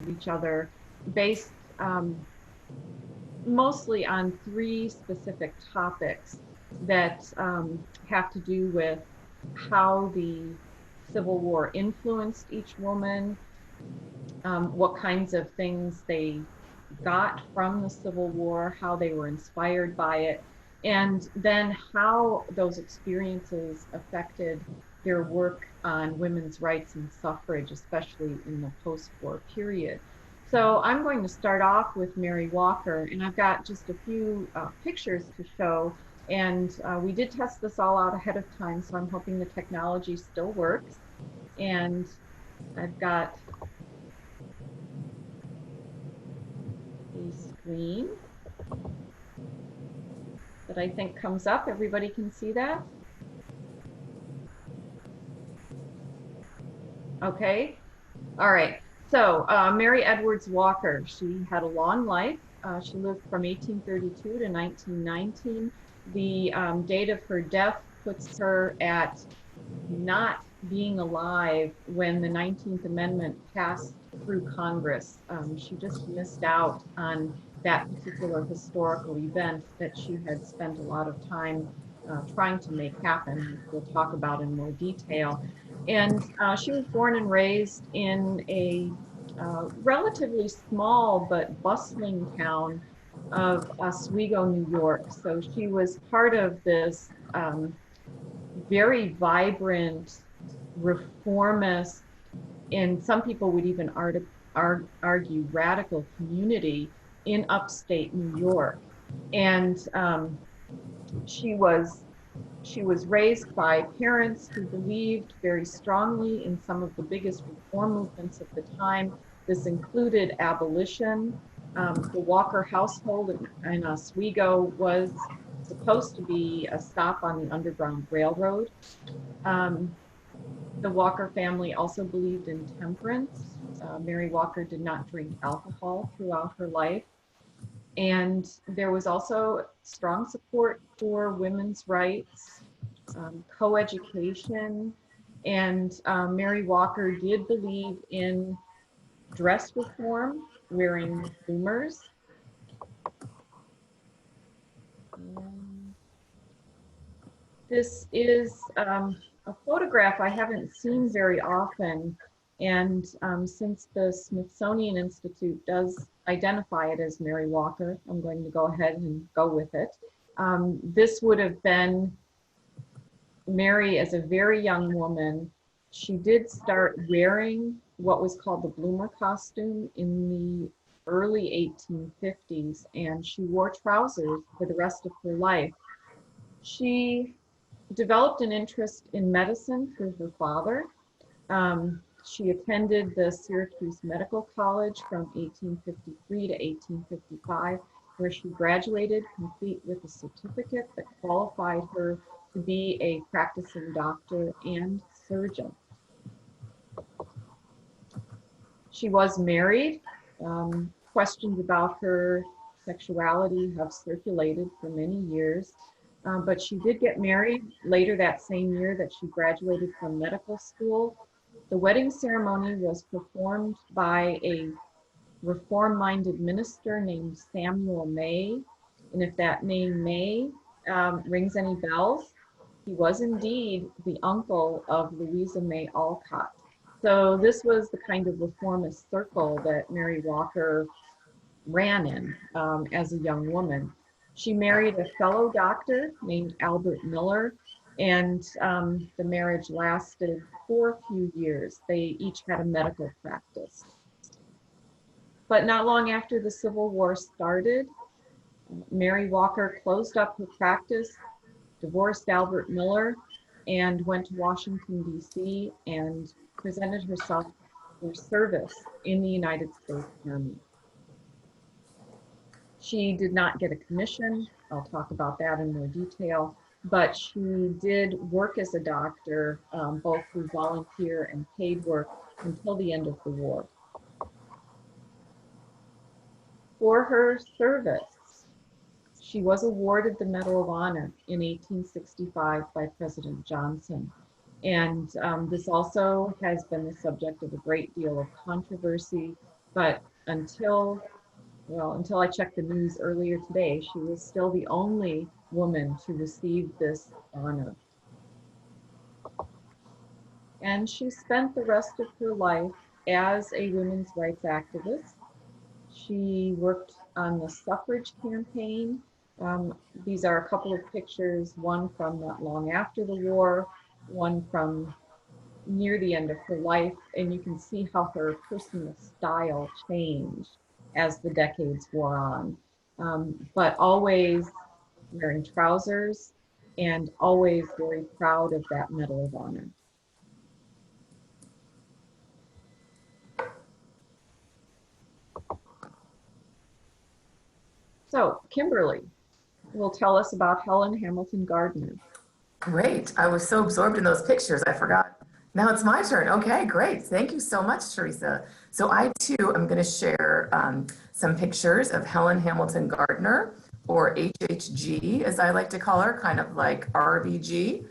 each other based mostly on three specific topics that have to do with how the Civil War influenced each woman, what kinds of things they got from the Civil War, how they were inspired by it, and then how those experiences affected their work on women's rights and suffrage, especially in the post-war period. So I'm going to start off with Mary Walker, and I've got just a few pictures to show. And we did test this all out ahead of time, so I'm hoping the technology still works. And I've got a screen that I think comes up. Everybody can see that? Okay. All right. So Mary Edwards Walker, she had a long life. She lived from 1832 to 1919. The date of her death puts her at not being alive when the 19th Amendment passed through Congress. She just missed out on that particular historical event that she had spent a lot of time trying to make happen. We'll talk about in more detail. And she was born and raised in a relatively small but bustling town of Oswego, New York. So she was part of this very vibrant, reformist, and some people would even argue radical community in upstate New York. And she was raised by parents who believed very strongly in some of the biggest reform movements of the time. This included abolition. The Walker household in Oswego was supposed to be a stop on the Underground Railroad. The Walker family also believed in temperance. Mary Walker did not drink alcohol throughout her life. And there was also strong support for women's rights, co-education, and Mary Walker did believe in dress reform, wearing bloomers. And this is a photograph I haven't seen very often, and since the Smithsonian Institute does identify it as Mary Walker, I'm going to go ahead and go with it. This would have been Mary as a very young woman. She did start wearing what was called the bloomer costume in the early 1850s, and she wore trousers for the rest of her life. She developed an interest in medicine through her father. She attended the Syracuse Medical College from 1853 to 1855, where she graduated complete with a certificate that qualified her to be a practicing doctor and surgeon. She was married. Questions about her sexuality have circulated for many years, but she did get married later that same year that she graduated from medical school. The wedding ceremony was performed by a reform-minded minister named Samuel May, and if that name May rings any bells, he was indeed the uncle of Louisa May Alcott. So this was the kind of reformist circle that Mary Walker ran in as a young woman. She married a fellow doctor named Albert Miller, and the marriage lasted for a few years. They each had a medical practice. But not long after the Civil War started, Mary Walker closed up her practice, divorced Albert Miller, and went to Washington, D.C. and presented herself for service in the United States Army. She did not get a commission. I'll talk about that in more detail, but she did work as a doctor, both through volunteer and paid work until the end of the war. For her service, she was awarded the Medal of Honor in 1865 by President Johnson. And this also has been the subject of a great deal of controversy. But until I checked the news earlier today, she was still the only woman to receive this honor. And she spent the rest of her life as a women's rights activist. She worked on the suffrage campaign. These are a couple of pictures, one from not long after the war, one from near the end of her life, and you can see how her personal style changed as the decades wore on. But always wearing trousers and always very proud of that Medal of Honor. So Kimberly will tell us about Helen Hamilton Gardener. Great. I was so absorbed in those pictures, I forgot. Now it's my turn. Okay, great. Thank you so much, Theresa. So I too am going to share some pictures of Helen Hamilton Gardener, or HHG, as I like to call her, kind of like RBG.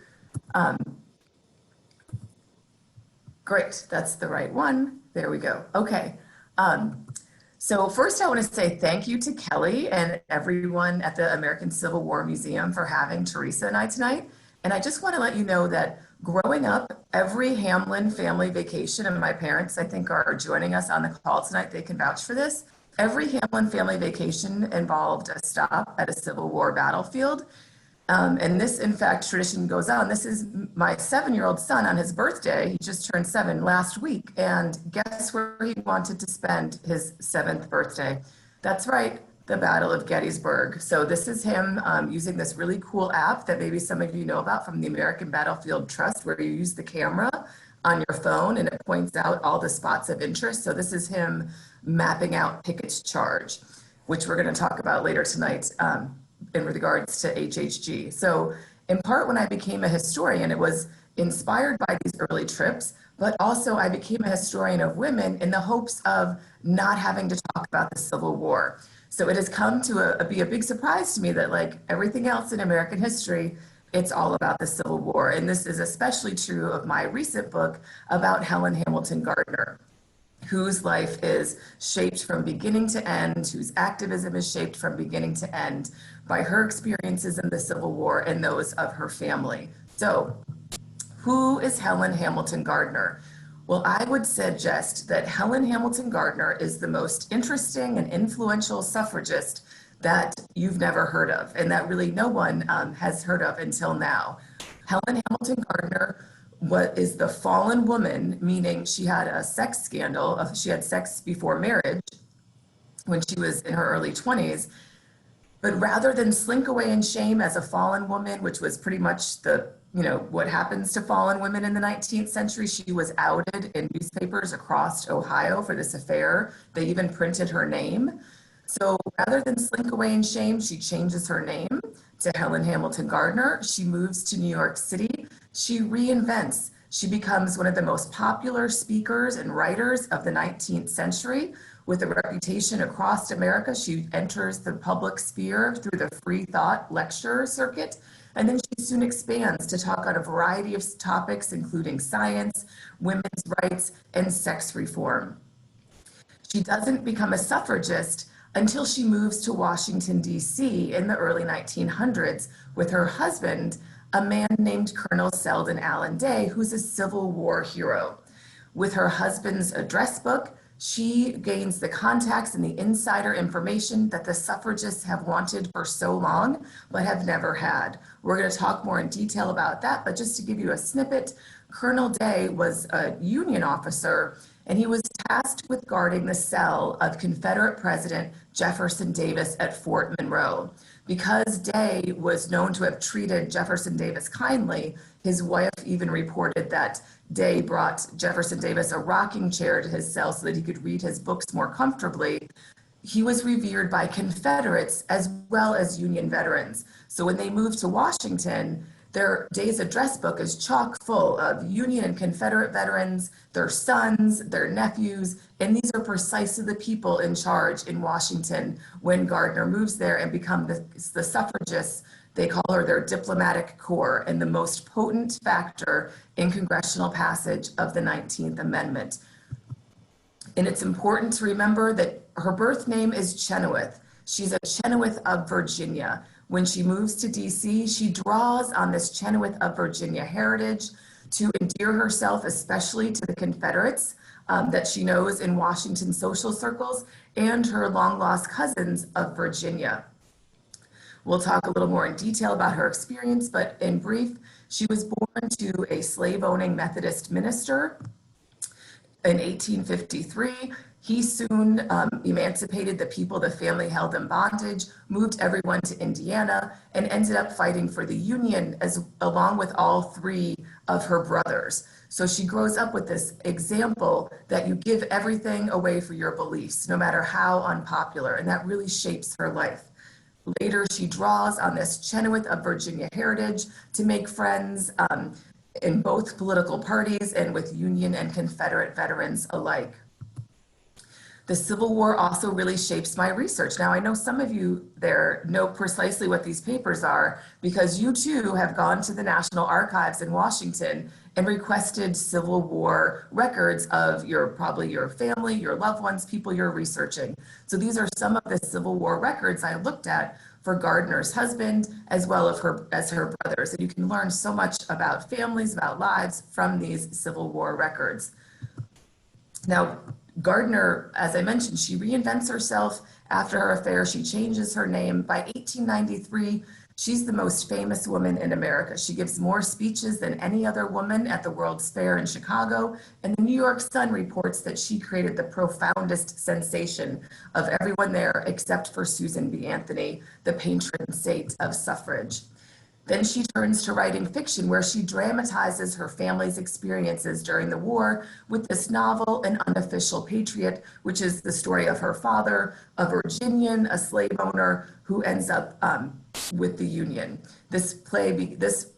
Great, that's the right one. There we go. Okay. So first I want to say thank you to Kelly and everyone at the American Civil War Museum for having Theresa and I tonight. And I just want to let you know that growing up, every Hamlin family vacation, and my parents, I think, are joining us on the call tonight, they can vouch for this. Every Hamlin family vacation involved a stop at a Civil War battlefield. And this, in fact, tradition goes on. This is my 7-year-old son on his birthday. He just turned 7 last week. And guess where he wanted to spend his 7th birthday? That's right, the Battle of Gettysburg. So this is him using this really cool app that maybe some of you know about from the American Battlefield Trust, where you use the camera on your phone and it points out all the spots of interest. So this is him mapping out Pickett's charge, which we're going to talk about later tonight in regards to HHG. So in part, when I became a historian, it was inspired by these early trips, but also I became a historian of women in the hopes of not having to talk about the Civil War. So it has come to be a big surprise to me that, like everything else in American history, it's all about the Civil War. And this is especially true of my recent book about Helen Hamilton Gardener, whose life is shaped from beginning to end, whose activism is shaped from beginning to end by her experiences in the Civil War and those of her family. So, who is Helen Hamilton Gardener? Well, I would suggest that Helen Hamilton Gardener is the most interesting and influential suffragist that you've never heard of, and that really no one has heard of until now. Helen Hamilton Gardener is the fallen woman, meaning she had a sex scandal. She had sex before marriage when she was in her early 20s. But rather than slink away in shame as a fallen woman, which was pretty much what happens to fallen women in the 19th century, she was outed in newspapers across Ohio for this affair. They even printed her name. So rather than slink away in shame, she changes her name to Helen Hamilton Gardener. She moves to New York City. She reinvents. She becomes one of the most popular speakers and writers of the 19th century. With a reputation across America, she enters the public sphere through the free thought lecture circuit. And then she soon expands to talk on a variety of topics, including science, women's rights, and sex reform. She doesn't become a suffragist until she moves to Washington, D.C. in the early 1900s with her husband, a man named Colonel Selden Allen Day, who's a Civil War hero. With her husband's address book, she gains the contacts and the insider information that the suffragists have wanted for so long, but have never had. We're going to talk more in detail about that, but just to give you a snippet, Colonel Day was a Union officer, and he was tasked with guarding the cell of Confederate President Jefferson Davis at Fort Monroe. Because Day was known to have treated Jefferson Davis kindly, his wife even reported that Day brought Jefferson Davis a rocking chair to his cell so that he could read his books more comfortably. He was revered by Confederates as well as Union veterans. So when they moved to Washington, Day's address book is chock full of Union and Confederate veterans, their sons, their nephews, and these are precisely the people in charge in Washington when Gardner moves there and become the suffragists. They call her their diplomatic corps and the most potent factor in congressional passage of the 19th Amendment. And it's important to remember that her birth name is Chenoweth. She's a Chenoweth of Virginia. When she moves to DC, she draws on this Chenoweth of Virginia heritage to endear herself especially to the Confederates that she knows in Washington social circles and her long-lost cousins of Virginia. We'll talk a little more in detail about her experience, but in brief, she was born to a slave-owning Methodist minister in 1853. He soon emancipated the people the family held in bondage, moved everyone to Indiana, and ended up fighting for the Union along with all three of her brothers. So she grows up with this example that you give everything away for your beliefs, no matter how unpopular, and that really shapes her life. Later, she draws on this Chenoweth of Virginia heritage to make friends in both political parties and with Union and Confederate veterans alike. The Civil War also really shapes my research. Now, I know some of you there know precisely what these papers are because you too have gone to the National Archives in Washington and requested Civil War records of probably your family, your loved ones, people you're researching. So these are some of the Civil War records I looked at for Gardner's husband, as well as her brothers. And you can learn so much about families, about lives from these Civil War records. Now, Gardner, as I mentioned, she reinvents herself after her affair. She changes her name. By 1893, she's the most famous woman in America. She gives more speeches than any other woman at the World's Fair in Chicago. And the New York Sun reports that she created the profoundest sensation of everyone there except for Susan B. Anthony, the patron saint of suffrage. Then she turns to writing fiction where she dramatizes her family's experiences during the war with this novel, An Unofficial Patriot, which is the story of her father, a Virginian, a slave owner who ends up with the Union. This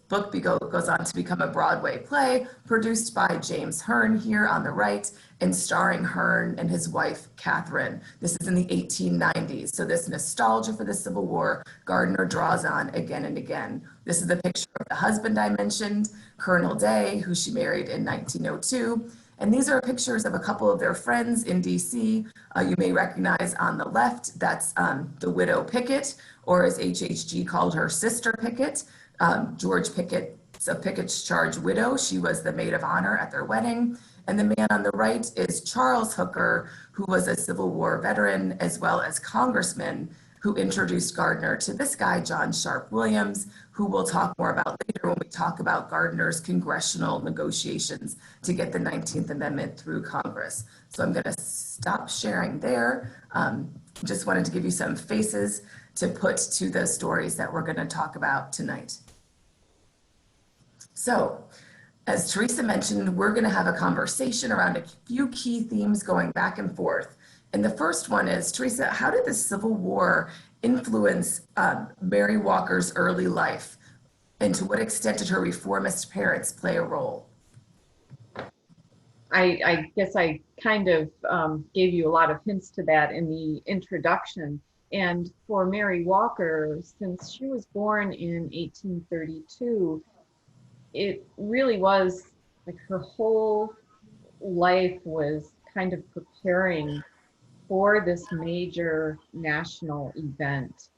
book goes on to become a Broadway play produced by James Hearn here on the right and starring Hearn and his wife, Catherine. This is in the 1890s. So this nostalgia for the Civil War, Gardner draws on again and again. This is the picture of the husband I mentioned, Colonel Day, who she married in 1902. And these are pictures of a couple of their friends in DC. You may recognize on the left, that's the widow Pickett, or as HHG called her, Sister Pickett. George Pickett, so Pickett's charged widow. She was the maid of honor at their wedding. And the man on the right is Charles Hooker, who was a Civil War veteran as well as congressman who introduced Gardner to this guy, John Sharp Williams, who we'll talk more about later when we talk about Gardner's congressional negotiations to get the 19th Amendment through Congress. So I'm gonna stop sharing there. Just wanted to give you some faces to put to the stories that we're gonna talk about tonight. So, as Theresa mentioned, we're gonna have a conversation around a few key themes going back and forth. And the first one is, Theresa, how did the Civil War influence Mary Walker's early life? And to what extent did her reformist parents play a role? I guess I kind of gave you a lot of hints to that in the introduction. And for Mary Walker, since she was born in 1832, it really was like her whole life was kind of preparing for this major national event.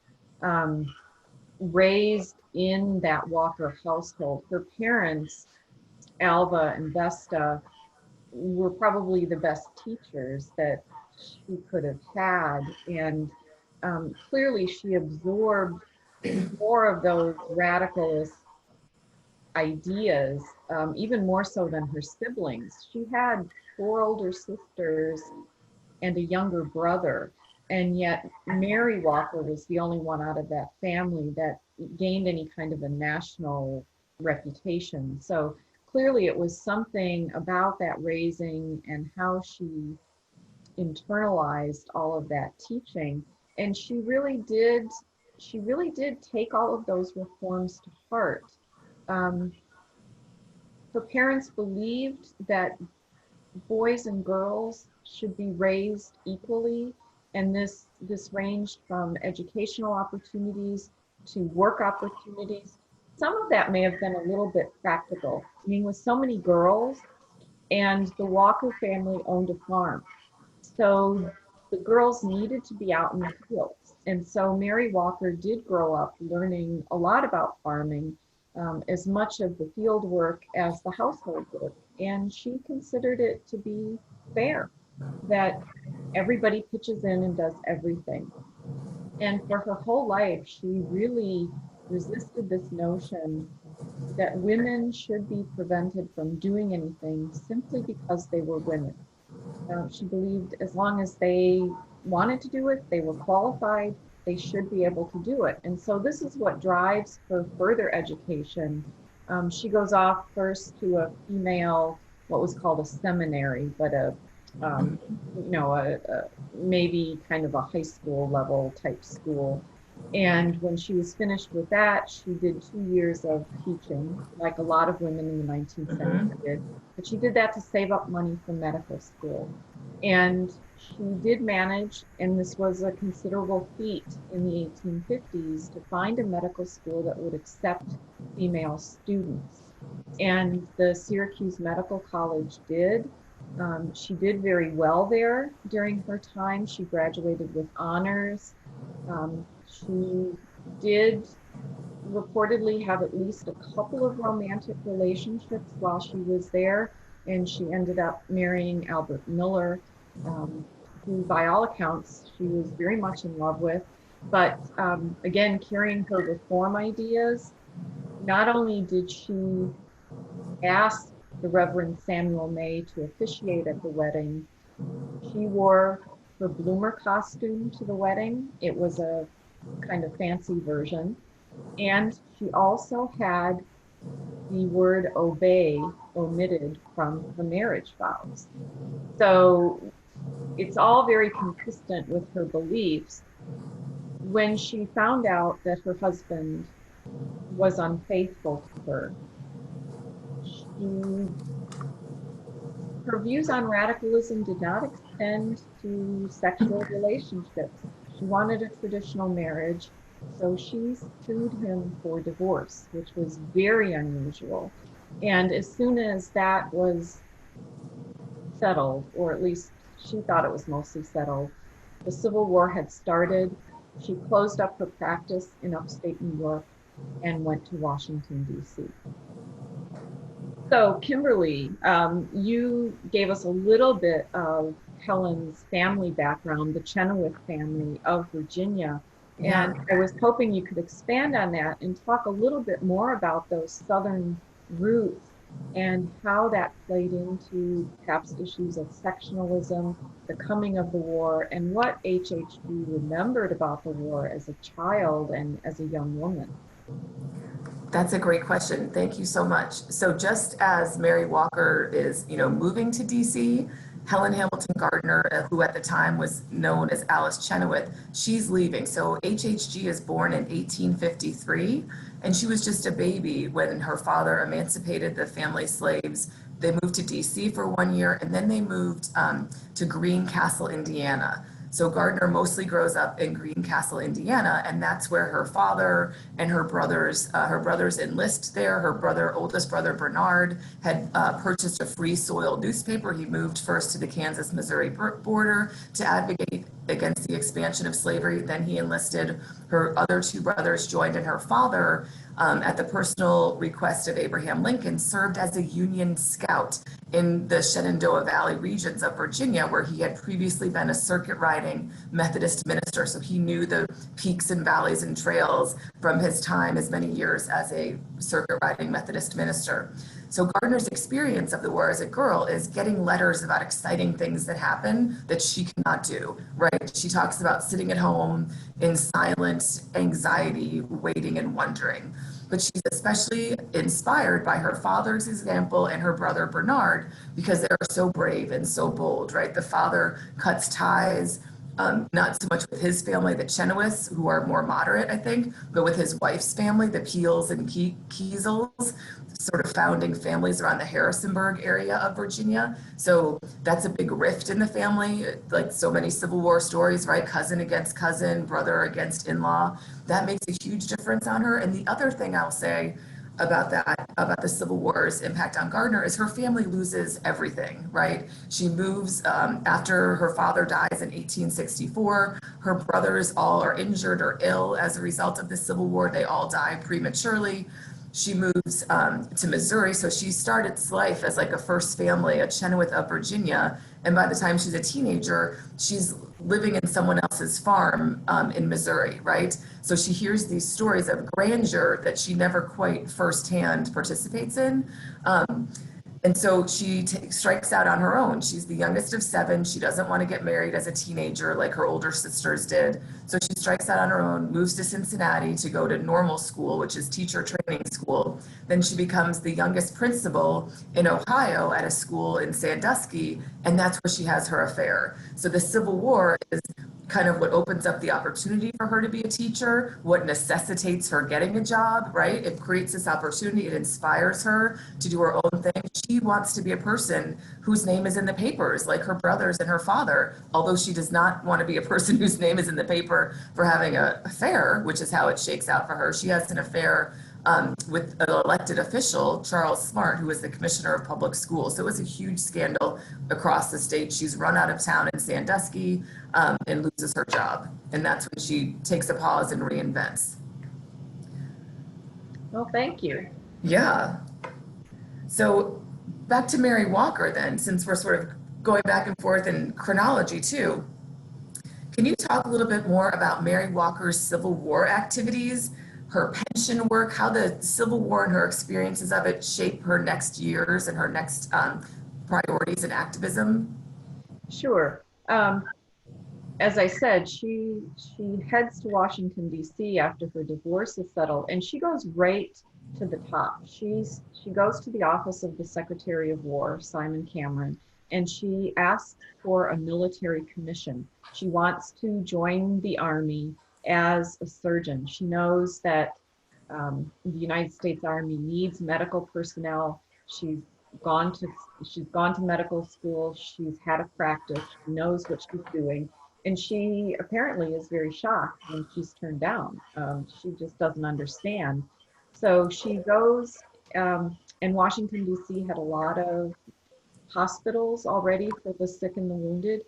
Raised in that Walker household, her parents, Alva and Vesta, were probably the best teachers that she could have had. And clearly she absorbed more of those radicalist ideas, even more so than her siblings. She had 4 older sisters and a younger brother, and yet Mary Walker was the only one out of that family that gained any kind of a national reputation. So clearly it was something about that raising and how she internalized all of that teaching. And she really did take all of those reforms to heart. Her parents believed that boys and girls should be raised equally, and this ranged from educational opportunities to work opportunities. Some of that may have been a little bit practical. I mean, with so many girls, and the Walker family owned a farm. So the girls needed to be out in the fields. And so Mary Walker did grow up learning a lot about farming, as much of the field work as the household work. And she considered it to be fair that everybody pitches in and does everything. And for her whole life, she really resisted this notion that women should be prevented from doing anything simply because they were women. She believed as long as they wanted to do it, they were qualified, they should be able to do it. And so this is what drives her further education. She goes off first to a female, what was called a seminary, but maybe kind of a high school level type school. And when she was finished with that, she did 2 years of teaching, like a lot of women in the 19th century did. But she did that to save up money for medical school. And she did manage, and this was a considerable feat in the 1850s, to find a medical school that would accept female students. And the Syracuse Medical College did. She did very well there during her time. She graduated with honors. She did reportedly have at least a couple of romantic relationships while she was there, and she ended up marrying Albert Miller, who by all accounts she was very much in love with. But again, carrying her reform ideas, not only did she ask the Reverend Samuel May to officiate at the wedding, she wore her bloomer costume to the wedding. It was a kind of fancy version. And she also had the word obey omitted from the marriage vows. So it's all very consistent with her beliefs. When she found out that her husband was unfaithful to her, her views on radicalism did not extend to sexual relationships. She wanted a traditional marriage, so she sued him for divorce, which was very unusual. And as soon as that was settled, or at least she thought it was mostly settled, the Civil War had started. She closed up her practice in upstate New York and went to Washington, D.C. So Kimberly, you gave us a little bit of Helen's family background, the Chenoweth family of Virginia. And I was hoping you could expand on that and talk a little bit more about those Southern roots and how that played into perhaps issues of sectionalism, the coming of the war, and what HHG remembered about the war as a child and as a young woman. That's a great question. Thank you so much. So just as Mary Walker is, moving to DC, Helen Hamilton Gardener, who at the time was known as Alice Chenoweth, she's leaving. So HHG is born in 1853, and she was just a baby when her father emancipated the family slaves. They moved to DC for 1 year, and then they moved to Greencastle, Indiana. So Gardner mostly grows up in Greencastle, Indiana, and that's where her father and her brothers enlist there. Her oldest brother, Bernard, had purchased a Free Soil newspaper. He moved first to the Kansas-Missouri border to advocate against the expansion of slavery. Then he enlisted. Her other two brothers joined, and her father, at the personal request of Abraham Lincoln, served as a Union scout in the Shenandoah Valley regions of Virginia, where he had previously been a circuit riding Methodist minister. So he knew the peaks and valleys and trails from his time as many years as a circuit riding Methodist minister. So Gardner's experience of the war as a girl is getting letters about exciting things that happen that she cannot do, right? She talks about sitting at home in silent anxiety, waiting and wondering. But she's especially inspired by her father's example and her brother Bernard, because they're so brave and so bold, right? The father cuts ties, not so much with his family, the Chenoweths, who are more moderate, I think, but with his wife's family, the Peels and Kiesels, sort of founding families around the Harrisonburg area of Virginia. So that's a big rift in the family, like so many Civil War stories, right? Cousin against cousin, brother against in-law. That makes a huge difference on her. And the other thing I'll say, about that, about the Civil War's impact on Gardner, is her family loses everything, right? She moves after her father dies in 1864. Her brothers all are injured or ill as a result of the Civil War. They all die prematurely. She moves to Missouri, so she starts life as like a first family at Chenoweth of Virginia. And by the time she's a teenager, she's living in someone else's farm in Missouri, right? So she hears these stories of grandeur that she never quite firsthand participates in. And so she strikes out on her own. She's the youngest of seven. She doesn't want to get married as a teenager like her older sisters did. So she strikes out on her own, moves to Cincinnati to go to normal school, which is teacher training school. Then she becomes the youngest principal in Ohio at a school in Sandusky, and that's where she has her affair. So the Civil War is kind of what opens up the opportunity for her to be a teacher, what necessitates her getting a job, right? It creates this opportunity, it inspires her to do her own thing. She wants to be a person whose name is in the papers, like her brothers and her father, although she does not want to be a person whose name is in the paper for having an affair, which is how it shakes out for her. She has an affair with an elected official, Charles Smart, who was the commissioner of public schools. So it was a huge scandal across the state. She's run out of town in Sandusky and loses her job. And that's when she takes a pause and reinvents. Well, thank you. Yeah. So back to Mary Walker then, since we're sort of going back and forth in chronology too. Can you talk a little bit more about Mary Walker's Civil War activities, her pension work, how the Civil War and her experiences of it shape her next years and her next priorities in activism? Sure. As I said, she heads to Washington, D.C. after her divorce is settled, and she goes right to the top. She goes to the office of the Secretary of War, Simon Cameron, and she asks for a military commission. She wants to join the Army as a surgeon. She knows that the United States Army needs medical personnel. She's gone to medical school. She's had a practice. She knows what she's doing. And she apparently is very shocked when she's turned down. She just doesn't understand. So she goes, and Washington, D.C. had a lot of hospitals already for the sick and the wounded.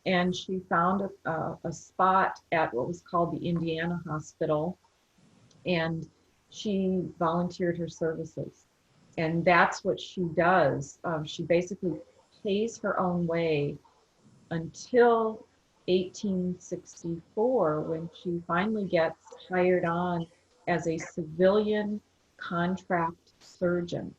And she found a spot at what was called the Indiana Hospital. And she volunteered her services. And that's what she does. She basically pays her own way until 1864, when she finally gets hired on as a civilian contract surgeon.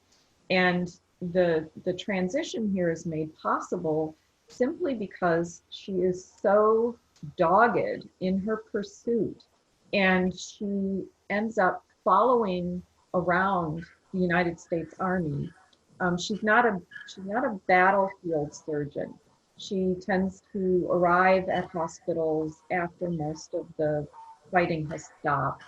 And the transition here is made possible simply because she is so dogged in her pursuit, and she ends up following around the United States Army. She's not a battlefield surgeon. She tends to arrive at hospitals after most of the fighting has stopped.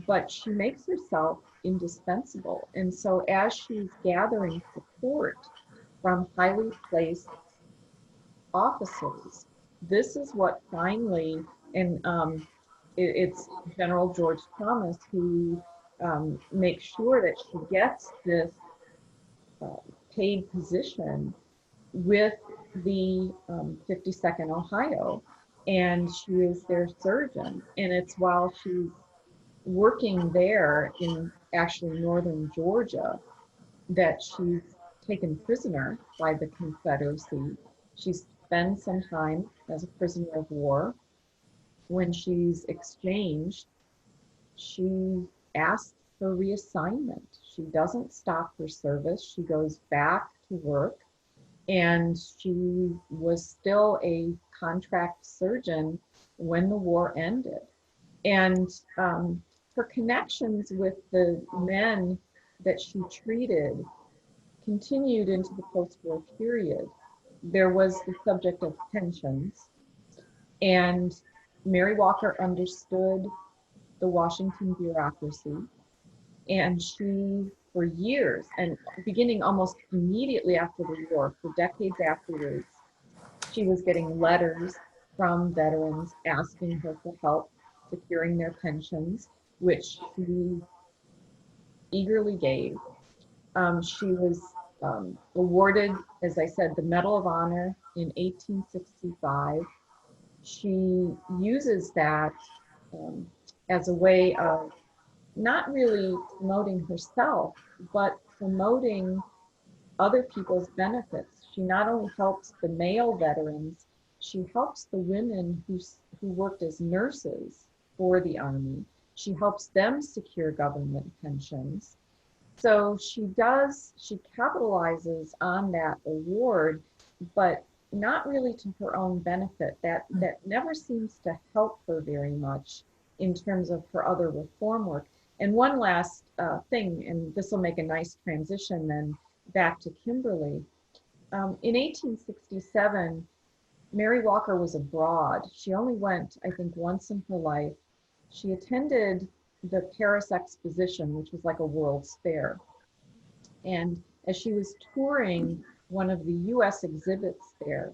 But she makes herself indispensable. And so as she's gathering support from highly placed officers, this is what finally, and it's General George Thomas who makes sure that she gets this paid position with the 52nd Ohio, and she is their surgeon. And it's while she's working there in actually northern Georgia that she's taken prisoner by the Confederacy. She spends some time as a prisoner of war. When she's exchanged, she asks for reassignment. She doesn't stop her service. She goes back to work, and she was still a contract surgeon when the war ended. And her connections with the men that she treated continued into the post-war period. There was the subject of pensions, and Mary Walker understood the Washington bureaucracy, and she, for years, and beginning almost immediately after the war, for decades afterwards, she was getting letters from veterans asking her for help securing their pensions, which she eagerly gave. She was awarded, as I said, the Medal of Honor in 1865. She uses that um, as a way of not really promoting herself, but promoting other people's benefits. She not only helps the male veterans, she helps the women who worked as nurses for the Army. She helps them secure government pensions. So she capitalizes on that award, but not really to her own benefit. That never seems to help her very much in terms of her other reform work. And one last thing, and this will make a nice transition then back to Kimberly. In 1867, Mary Walker was abroad. She only went, I think, once in her life. She attended the Paris Exposition, which was like a World's Fair. And as she was touring one of the US exhibits there,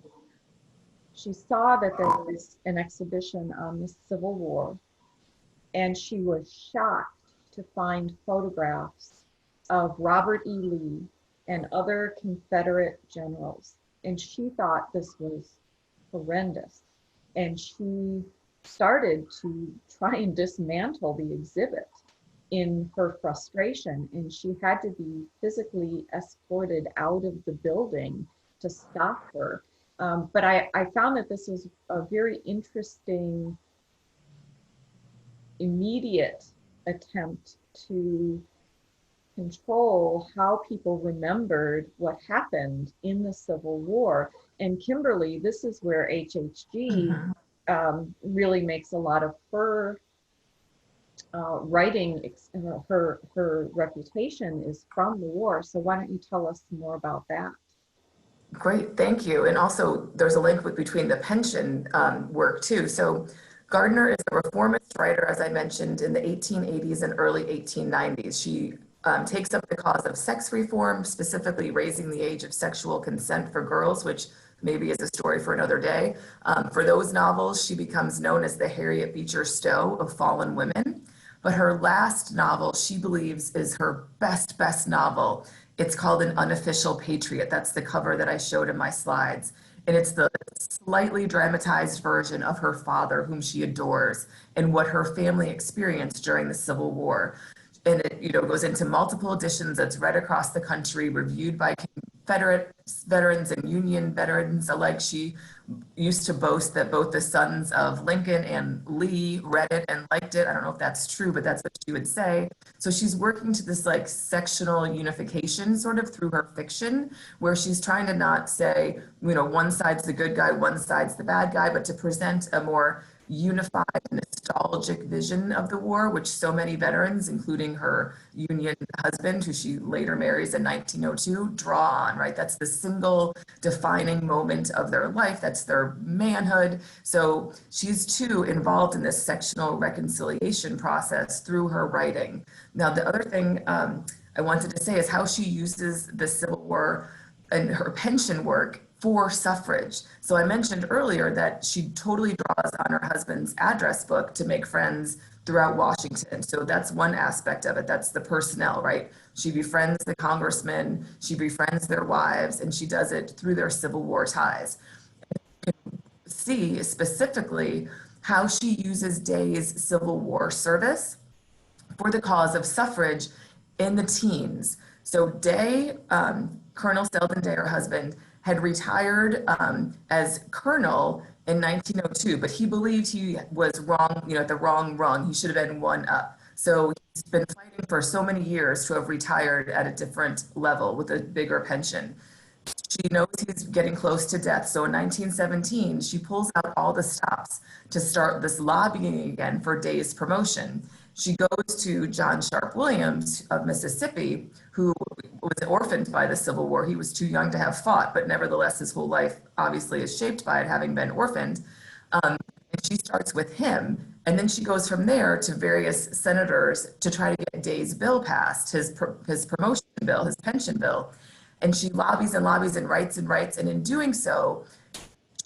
she saw that there was an exhibition on the Civil War, and she was shocked to find photographs of Robert E. Lee and other Confederate generals. And she thought this was horrendous. And she started to try and dismantle the exhibit in her frustration. And she had to be physically escorted out of the building to stop her. But I found that this was a very interesting, immediate attempt to control how people remembered what happened in the Civil War. And Kimberly, this is where HHG really makes a lot of her writing, her reputation is from the war. So why don't you tell us more about that? Great, thank you. And also there's a link between the pension work too. So Gardner is a reformist writer, as I mentioned, in the 1880s and early 1890s. She takes up the cause of sex reform, specifically raising the age of sexual consent for girls, which maybe is a story for another day. For those novels, she becomes known as the Harriet Beecher Stowe of fallen women. But her last novel, she believes, is her best novel. It's called An Unofficial Patriot. That's the cover that I showed in my slides. And it's the slightly dramatized version of her father, whom she adores, and what her family experienced during the Civil War. And it goes into multiple editions that's read across the country, reviewed by Confederate veterans and Union veterans alike. She used to boast that both the sons of Lincoln and Lee read it and liked it. I don't know if that's true, but that's what she would say. So she's working to this like sectional unification sort of through her fiction, where she's trying to not say, one side's the good guy, one side's the bad guy, but to present a more unified, nostalgic vision of the war, which so many veterans, including her Union husband, who she later marries in 1902, draw on, right? That's the single defining moment of their life. That's their manhood. So she's too involved in this sectional reconciliation process through her writing. Now, the other thing I wanted to say is how she uses the Civil War and her pension work for suffrage. So I mentioned earlier that she totally draws on her husband's address book to make friends throughout Washington. So that's one aspect of it. That's the personnel, right? She befriends the congressmen, she befriends their wives, and she does it through their Civil War ties. You can see specifically how she uses Day's Civil War service for the cause of suffrage in the teens. So Day, Colonel Selden Day, her husband, had retired as colonel in 1902, but he believed he was wrong, at the wrong rung. He should have been one up. So he's been fighting for so many years to have retired at a different level with a bigger pension. She knows he's getting close to death. So in 1917, she pulls out all the stops to start this lobbying again for Day's promotion. She goes to John Sharp Williams of Mississippi, who was orphaned by the Civil War. He was too young to have fought, but nevertheless, his whole life obviously is shaped by it, having been orphaned. And she starts with him, and then she goes from there to various senators to try to get Day's bill passed, his promotion bill, his pension bill. And she lobbies and lobbies and writes, and in doing so,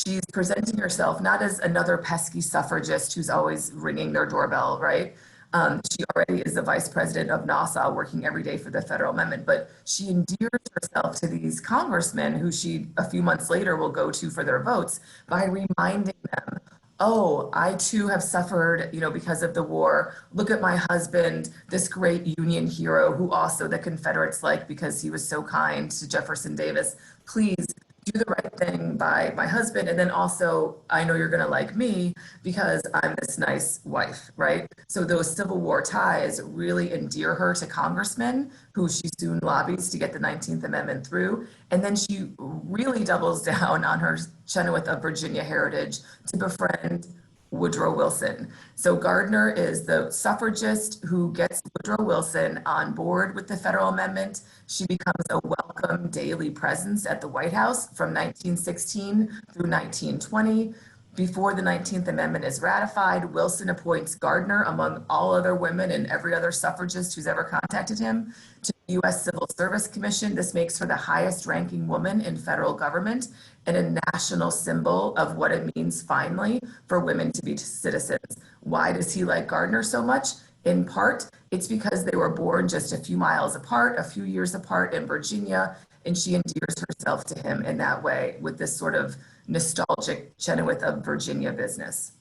she's presenting herself not as another pesky suffragist who's always ringing their doorbell, right? She already is the vice president of Nassau, working every day for the federal amendment, but she endears herself to these congressmen who she a few months later will go to for their votes by reminding them, oh, I too have suffered, because of the war. Look at my husband, this great Union hero who also the Confederates liked because he was so kind to Jefferson Davis. Please do the right thing by my husband. And then also, I know you're going to like me because I'm this nice wife, right? So those Civil War ties really endear her to congressmen who she soon lobbies to get the 19th Amendment through. And then she really doubles down on her Chenoweth of Virginia heritage to befriend Woodrow Wilson. So Gardner is the suffragist who gets Woodrow Wilson on board with the federal amendment. She becomes a welcome daily presence at the White House from 1916 through 1920. Before the 19th Amendment is ratified, Wilson appoints Gardner, among all other women and every other suffragist who's ever contacted him, to the U.S. Civil Service Commission. This makes her the highest ranking woman in federal government and a national symbol of what it means finally for women to be citizens. Why does he like Gardner so much? In part, it's because they were born just a few miles apart, a few years apart in Virginia, and she endears herself to him in that way with this sort of nostalgic Chenoweth of Virginia business.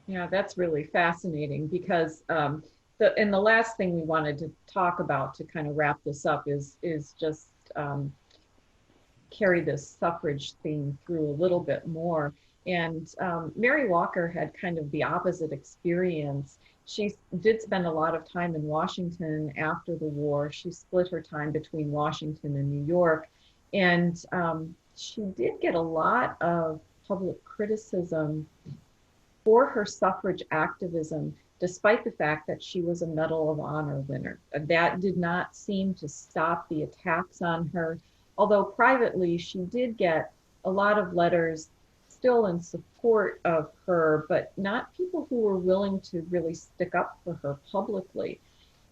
Yeah, that's really fascinating because the last thing we wanted to talk about to kind of wrap this up is just carry this suffrage theme through a little bit more. And Mary Walker had kind of the opposite experience. She did spend a lot of time in Washington after the war. She split her time between Washington and New York. And she did get a lot of public criticism for her suffrage activism, despite the fact that she was a Medal of Honor winner. That did not seem to stop the attacks on her, although privately she did get a lot of letters still in support of her, but not people who were willing to really stick up for her publicly.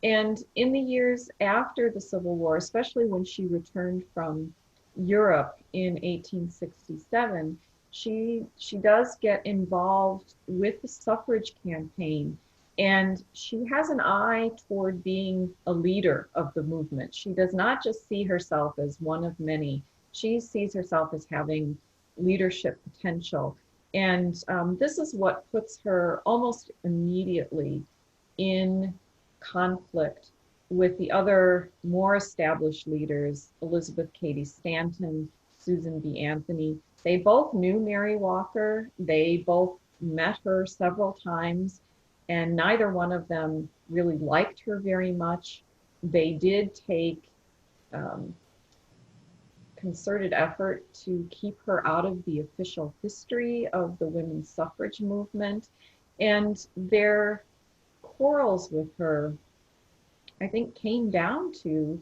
And in the years after the Civil War, especially when she returned from Europe in 1867, she does get involved with the suffrage campaign, and she has an eye toward being a leader of the movement. She does not just see herself as one of many. She sees herself as having leadership potential. And this is what puts her almost immediately in conflict with the other more established leaders, Elizabeth Cady Stanton, Susan B. Anthony. They both knew Mary Walker. They both met her several times, and neither one of them really liked her very much. They did take concerted effort to keep her out of the official history of the women's suffrage movement. And their quarrels with her, I think, came down to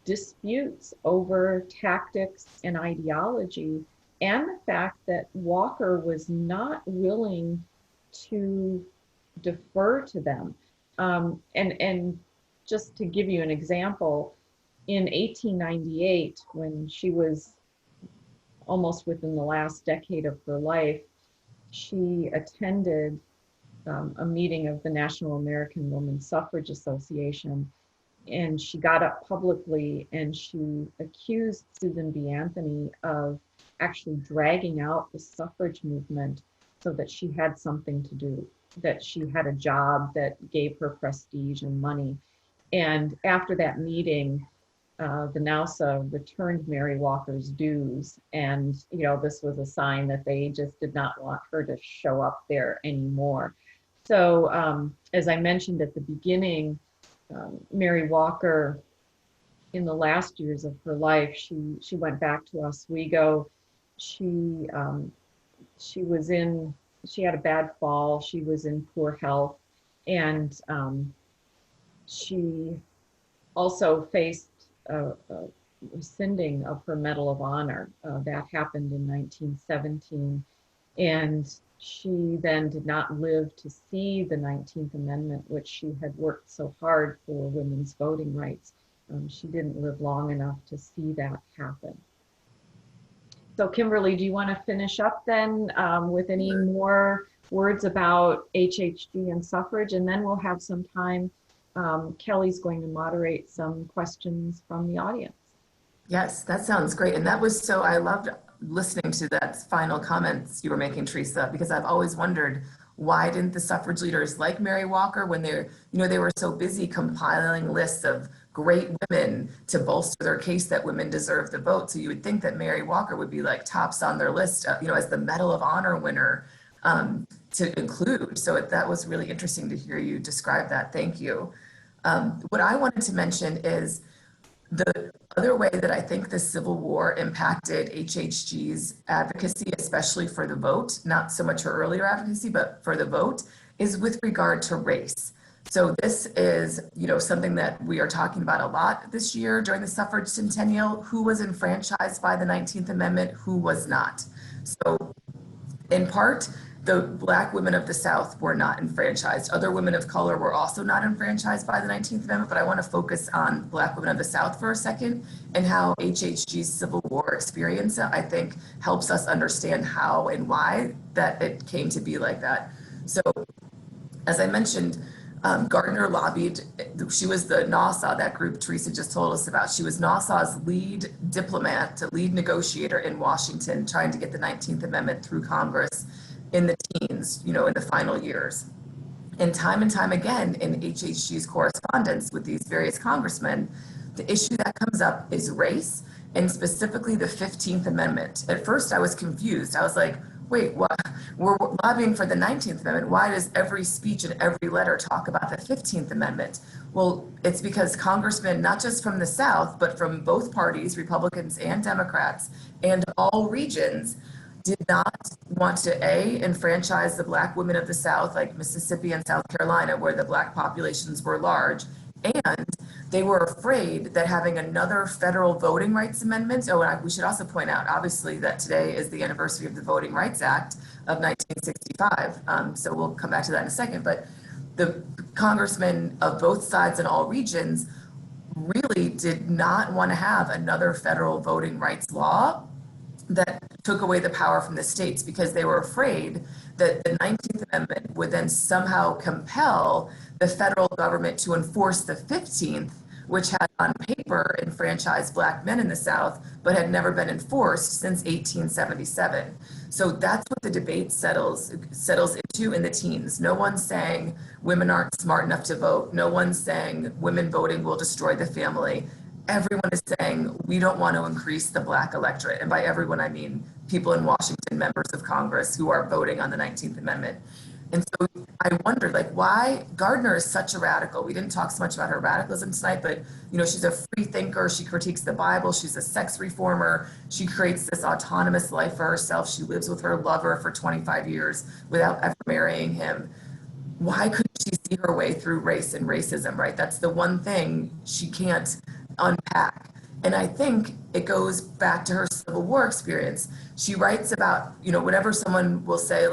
disputes over tactics and ideology, and the fact that Walker was not willing to defer to them. And just to give you an example, in 1898, when she was almost within the last decade of her life, she attended a meeting of the National American Woman Suffrage Association, and she got up publicly and she accused Susan B. Anthony of actually dragging out the suffrage movement so that she had something to do, that she had a job that gave her prestige and money. And after that meeting, the NAUSA returned Mary Walker's dues, and this was a sign that they just did not want her to show up there anymore. So as I mentioned at the beginning, Mary Walker, in the last years of her life, she went back to Oswego. She had a bad fall. She was in poor health, and she also faced a rescinding of her Medal of Honor. That happened in 1917, and she then did not live to see the 19th Amendment, which she had worked so hard for women's voting rights. She didn't live long enough to see that happen. So Kimberly, do you want to finish up then with any more words about HHG and suffrage, and then we'll have some time. Kelly's going to moderate some questions from the audience. Yes, that sounds great. And that was so, I loved listening to that final comments you were making, Theresa, because I've always wondered, why didn't the suffrage leaders like Mary Walker, when they were so busy compiling lists of great women to bolster their case that women deserve the vote? So you would think that Mary Walker would be like tops on their list, as the Medal of Honor winner to include. So that was really interesting to hear you describe that. Thank you. What I wanted to mention is the other way that I think the Civil War impacted HHG's advocacy, especially for the vote, not so much her earlier advocacy, but for the vote, is with regard to race. So this is, something that we are talking about a lot this year during the suffrage centennial. Who was enfranchised by the 19th Amendment, who was not? So in part, the Black women of the South were not enfranchised. Other women of color were also not enfranchised by the 19th Amendment, but I want to focus on Black women of the South for a second, and how HHG's Civil War experience, I think, helps us understand how and why that it came to be like that. So, as I mentioned, Gardner lobbied. She was the Nassau, that group Theresa just told us about. She was Nassau's lead diplomat, lead negotiator in Washington, trying to get the 19th Amendment through Congress in the teens, in the final years. And time again in HHG's correspondence with these various congressmen, the issue that comes up is race, and specifically the 15th Amendment. At first I was confused. I was like, wait, what? We're lobbying for the 19th Amendment. Why does every speech and every letter talk about the 15th Amendment? Well, it's because congressmen, not just from the South, but from both parties, Republicans and Democrats, and all regions, did not want to enfranchise the Black women of the South, like Mississippi and South Carolina, where the Black populations were large. And they were afraid that having another federal voting rights amendment, we should also point out, obviously, that today is the anniversary of the Voting Rights Act of 1965. So we'll come back to that in a second. But the congressmen of both sides and all regions really did not want to have another federal voting rights law that took away the power from the states, because they were afraid that the 19th Amendment would then somehow compel the federal government to enforce the 15th, which had on paper enfranchised Black men in the South, but had never been enforced since 1877. So that's what the debate settles into in the teens. No one's saying women aren't smart enough to vote. No one's saying women voting will destroy the family. Everyone is saying we don't want to increase the Black electorate. And by everyone, I mean people in Washington, members of Congress who are voting on the 19th Amendment. And so I wondered, why Gardner is such a radical. We didn't talk so much about her radicalism tonight, but she's a free thinker. She critiques the Bible. She's a sex reformer. She creates this autonomous life for herself. She lives with her lover for 25 years without ever marrying him. Why couldn't she see her way through race and racism, right? That's the one thing she can't unpack. And I think it goes back to her Civil War experience. She writes about, whenever someone will say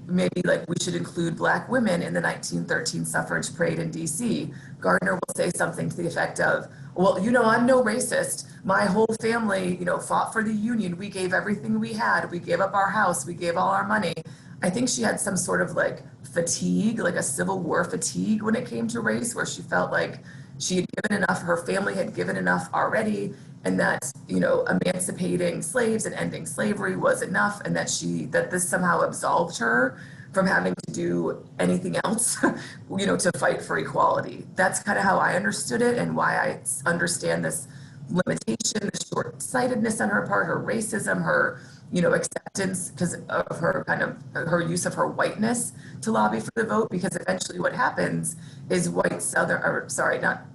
maybe we should include Black women in the 1913 suffrage parade in DC, Gardner will say something to the effect of, well, I'm no racist. My whole family, fought for the Union. We gave everything we had. We gave up our house. We gave all our money. I think she had some sort of fatigue, a Civil War fatigue when it came to race, where she felt like she had given enough, her family had given enough already, and that, emancipating slaves and ending slavery was enough, and that this somehow absolved her from having to do anything else, to fight for equality. That's kind of how I understood it, and why I understand this limitation, the short-sightedness on her part, her racism, her acceptance because of her use of her whiteness to lobby for the vote, because eventually what happens is white suffrage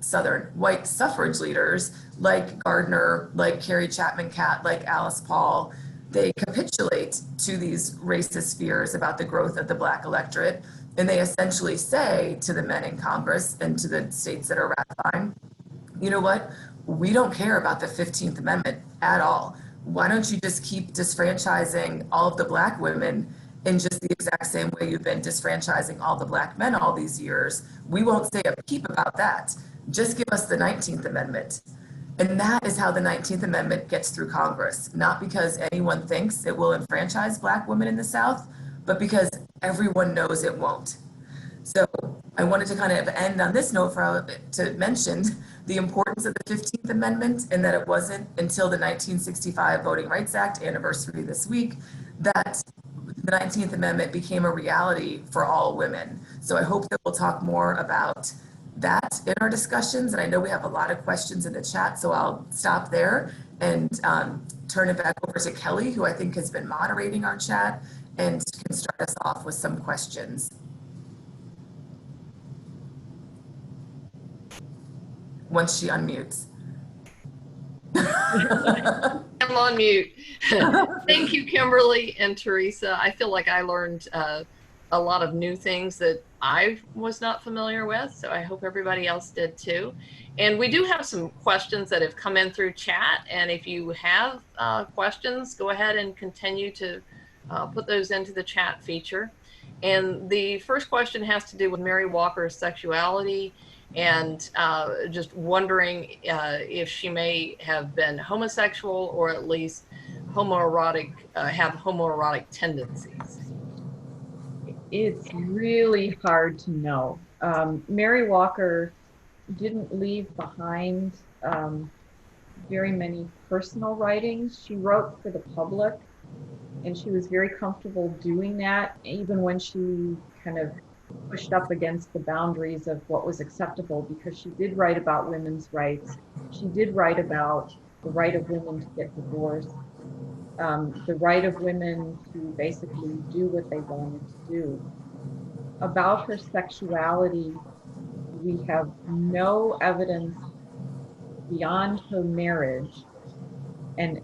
leaders like Gardner, like Carrie Chapman Catt, like Alice Paul, they capitulate to these racist fears about the growth of the Black electorate, and they essentially say to the men in Congress and to the states that are ratifying, you know what, we don't care about the 15th Amendment at all. Why don't you just keep disfranchising all of the Black women in just the exact same way you've been disfranchising all the Black men all these years? We won't say a peep about that. Just give us the 19th Amendment. And that is how the 19th Amendment gets through Congress, not because anyone thinks it will enfranchise Black women in the South, but because everyone knows it won't. So I wanted to kind of end on this note to mention the importance of the 15th Amendment, and that it wasn't until the 1965 Voting Rights Act anniversary this week that the 19th Amendment became a reality for all women. So I hope that we'll talk more about that in our discussions. And I know we have a lot of questions in the chat, so I'll stop there and turn it back over to Kelly, who I think has been moderating our chat and can start us off with some questions. Once she unmutes. I'm on mute. Thank you, Kimberly and Theresa. I feel like I learned a lot of new things that I was not familiar with, so I hope everybody else did too. And we do have some questions that have come in through chat, and if you have questions, go ahead and continue to put those into the chat feature. And the first question has to do with Mary Walker's sexuality, and just wondering if she may have been homosexual or at least homoerotic, have homoerotic tendencies. It's really hard to know. Mary Walker didn't leave behind very many personal writings. She wrote for the public, and she was very comfortable doing that, even when she kind of pushed up against the boundaries of what was acceptable, because she did write about women's rights. She did write about the right of women to get divorced, the right of women to basically do what they wanted to do. About her sexuality, we have no evidence beyond her marriage, and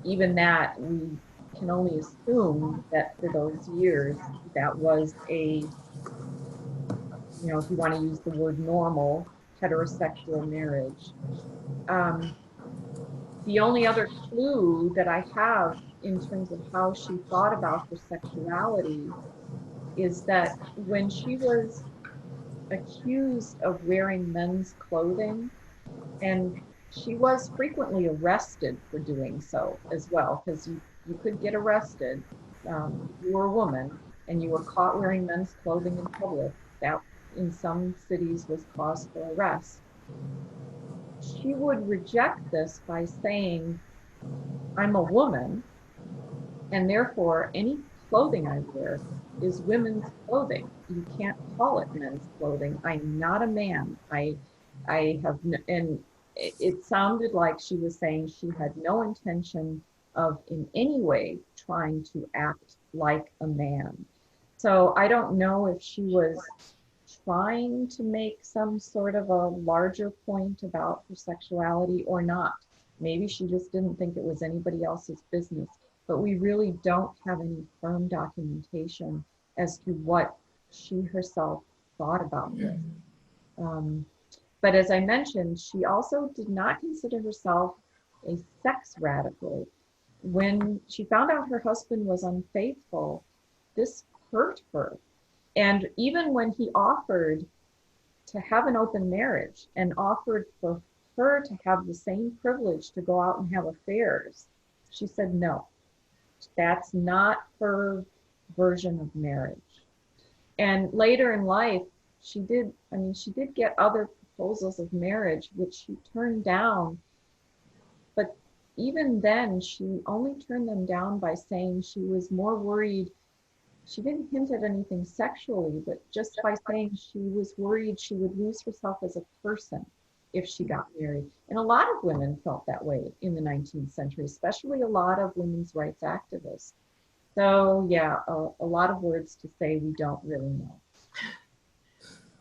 even that we can only assume that for those years that was a, you know, if you want to use the word normal, heterosexual marriage. The only other clue that I have in terms of how she thought about her sexuality is that when she was accused of wearing men's clothing, and she was frequently arrested for doing so as well, because you could get arrested, you were a woman, and you were caught wearing men's clothing in public. That in some cities was cause for arrest. She would reject this by saying, I'm a woman, and therefore any clothing I wear is women's clothing. You can't call it men's clothing. I'm not a man. I have, and it sounded like she was saying she had no intention of in any way trying to act like a man. So I don't know if she was trying to make some sort of a larger point about her sexuality or not. Maybe she just didn't think it was anybody else's business, but we really don't have any firm documentation as to what she herself thought about this. But as I mentioned, she also did not consider herself a sex radical. When she found out her husband was unfaithful, this hurt her. And even when he offered to have an open marriage and offered for her to have the same privilege to go out and have affairs, she said no. That's not her version of marriage. And later in life, she did get other proposals of marriage, which she turned down. But even then, she only turned them down by saying she was more worried. She didn't hint at anything sexually, but just by saying she was worried she would lose herself as a person if she got married. And a lot of women felt that way in the 19th century, especially a lot of women's rights activists. So yeah, a lot of words to say we don't really know.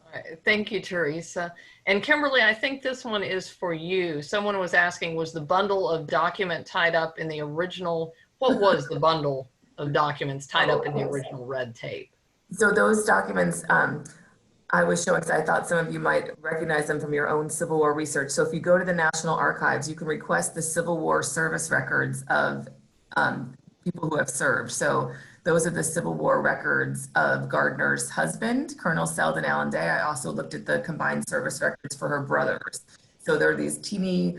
All right, thank you, Theresa. And Kimberly, I think this one is for you. Someone was asking, was the bundle of document tied up in the original, what was the bundle of documents tied up in the original red tape? So those documents I was showing, because I thought some of you might recognize them from your own Civil War research. So if you go to the National Archives, you can request the Civil War service records of people who have served. So those are the Civil War records of Gardner's husband, Colonel Selden Allen Day. I also looked at the combined service records for her brothers. So there are these teeny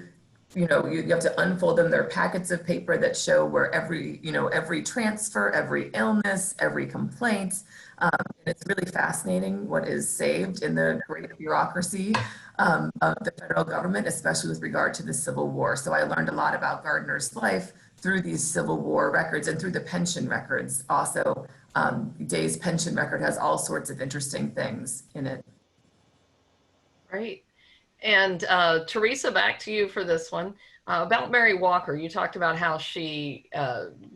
you have to unfold them. There are packets of paper that show where every transfer, every illness, every complaint. And it's really fascinating what is saved in the great bureaucracy of the federal government, especially with regard to the Civil War. So I learned a lot about Gardner's life through these Civil War records and through the pension records. Also, Day's pension record has all sorts of interesting things in it. Great. And Theresa, back to you for this one. About Mary Walker, you talked about how she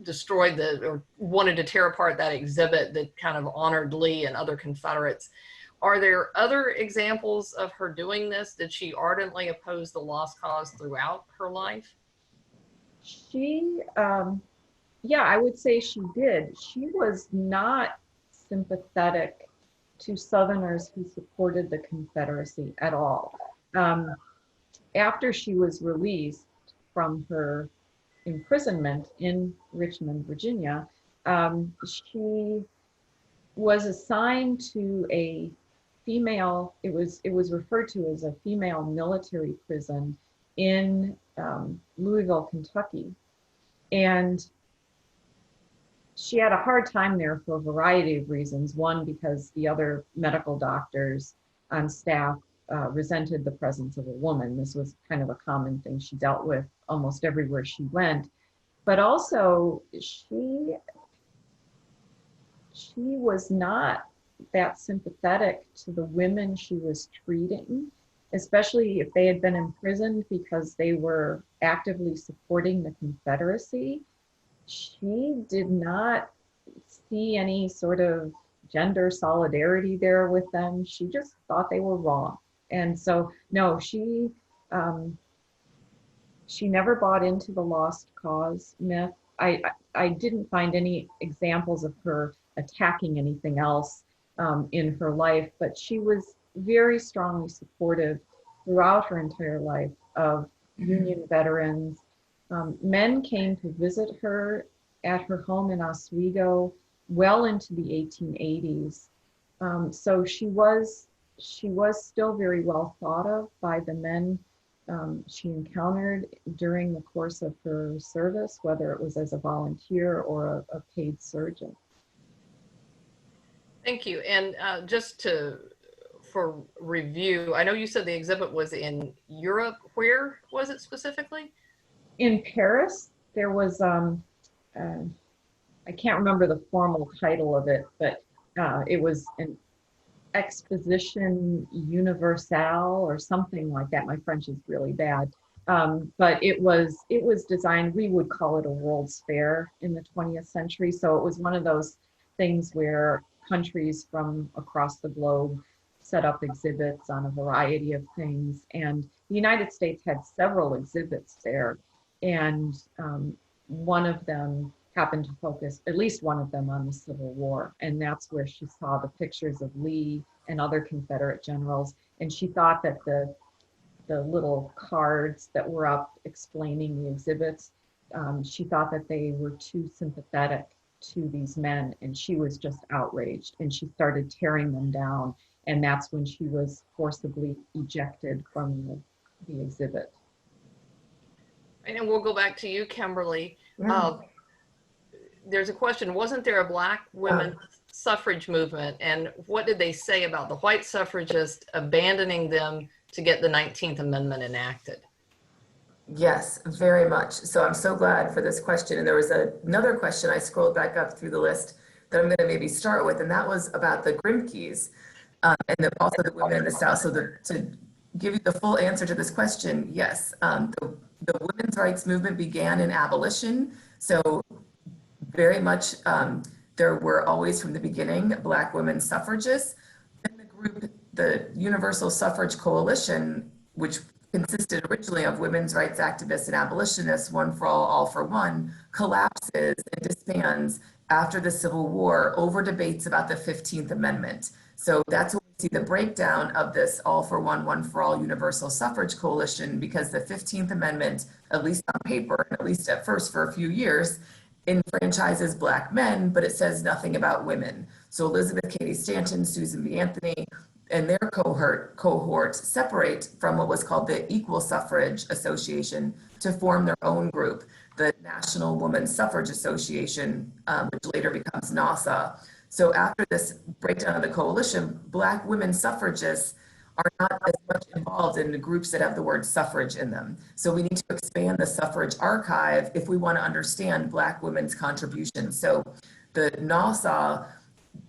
destroyed or wanted to tear apart that exhibit that kind of honored Lee and other Confederates. Are there other examples of her doing this? Did she ardently oppose the lost cause throughout her life? She, yeah, I would say she did. She was not sympathetic to Southerners who supported the Confederacy at all. After she was released from her imprisonment in Richmond, Virginia, she was assigned to a female, it was referred to as a female military prison in Louisville, Kentucky. And she had a hard time there for a variety of reasons. One, because the other medical doctors on staff resented the presence of a woman. This was kind of a common thing she dealt with almost everywhere she went. But also, she was not that sympathetic to the women she was treating, especially if they had been imprisoned because they were actively supporting the Confederacy. She did not see any sort of gender solidarity there with them. She just thought they were wrong. And so, no, she never bought into the lost cause myth. I didn't find any examples of her attacking anything else in her life, but she was very strongly supportive throughout her entire life of Union veterans. Men came to visit her at her home in Oswego well into the 1880s. So she was still very well thought of by the men she encountered during the course of her service, whether it was as a volunteer or a paid surgeon. Thank you. And just for review, I know you said the exhibit was in Europe. Where was it specifically? In Paris. There was, I can't remember the formal title of it, but it was an Exposition Universelle or something like that. My French is really bad. But it was designed, we would call it a World's Fair in the 20th century. So it was one of those things where countries from across the globe set up exhibits on a variety of things. And the United States had several exhibits there. And one of them happened to focus, at least one of them, on the Civil War. And that's where she saw the pictures of Lee and other Confederate generals. And she thought that the little cards that were up explaining the exhibits, she thought that they were too sympathetic to these men, and she was just outraged, and she started tearing them down. And that's when she was forcibly ejected from the exhibit. And we'll go back to you, Kimberly. Yeah. There's a question, wasn't there a Black women's suffrage movement? And what did they say about the white suffragists abandoning them to get the 19th Amendment enacted? Yes, very much. So I'm so glad for this question. And there was another question I scrolled back up through the list that I'm going to maybe start with, and that was about the Grimkes and also the women in the South. So to give you the full answer to this question, yes, the women's rights movement began in Abolition. So very much there were always from the beginning Black women suffragists. And the group, the Universal Suffrage Coalition, which consisted originally of women's rights activists and abolitionists, One for All for One, collapses and disbands after the Civil War over debates about the 15th Amendment. So that's when we see the breakdown of this All for One, One for All Universal Suffrage Coalition, because the 15th Amendment, at least on paper, and at least at first for a few years, enfranchises Black men, but it says nothing about women. So Elizabeth Cady Stanton, Susan B. Anthony, and their cohort separate from what was called the Equal Suffrage Association to form their own group, the National Women's Suffrage Association, which later becomes NASA. So after this breakdown of the coalition, Black women suffragists are not as much involved in the groups that have the word suffrage in them. So we need to expand the suffrage archive if we want to understand Black women's contributions. So the NASA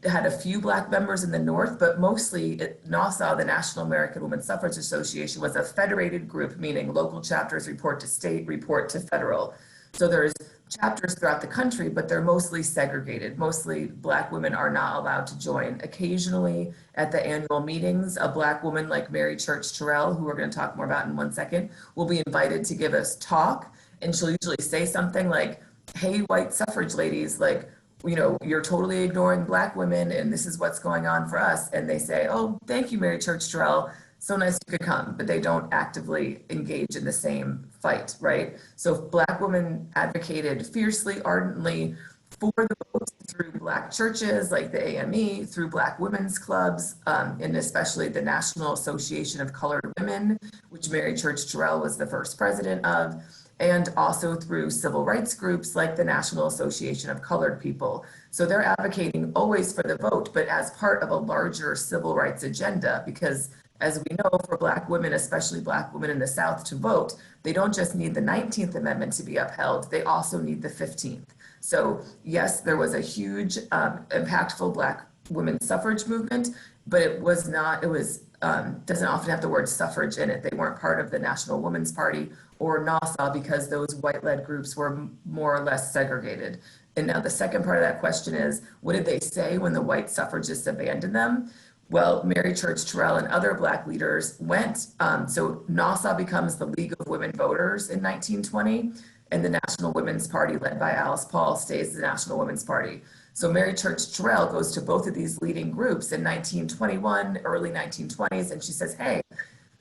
had a few Black members in the North, but mostly NASA, the National American Women's Suffrage Association, was a federated group, meaning local chapters report to state, report to federal. So there's chapters throughout the country, but they're mostly segregated. Mostly Black women are not allowed to join. Occasionally at the annual meetings, a Black woman like Mary Church Terrell, who we're going to talk more about in one second, will be invited to give us talk. And she'll usually say something like, hey, white suffrage ladies, like, you know, you're totally ignoring Black women and this is what's going on for us. And they say, oh, thank you, Mary Church Terrell. So nice you could come, but they don't actively engage in the same fight, right? So Black women advocated fiercely, ardently for the vote through Black churches like the AME, through Black women's clubs, and especially the National Association of Colored Women, which Mary Church Terrell was the first president of, and also through civil rights groups like the National Association of Colored People. So they're advocating always for the vote, but as part of a larger civil rights agenda, because as we know, for Black women, especially Black women in the South, to vote, they don't just need the 19th Amendment to be upheld, they also need the 15th. So yes, there was a huge, impactful Black women's suffrage movement, but it was not, doesn't often have the word suffrage in it. They weren't part of the National Women's Party or NASA because those white-led groups were more or less segregated. And now the second part of that question is, what did they say when the white suffragists abandoned them? Well, Mary Church Terrell and other Black leaders went. So NASA becomes the League of Women Voters in 1920, and the National Women's Party, led by Alice Paul, stays the National Women's Party. So Mary Church Terrell goes to both of these leading groups in 1921, early 1920s, and she says, hey,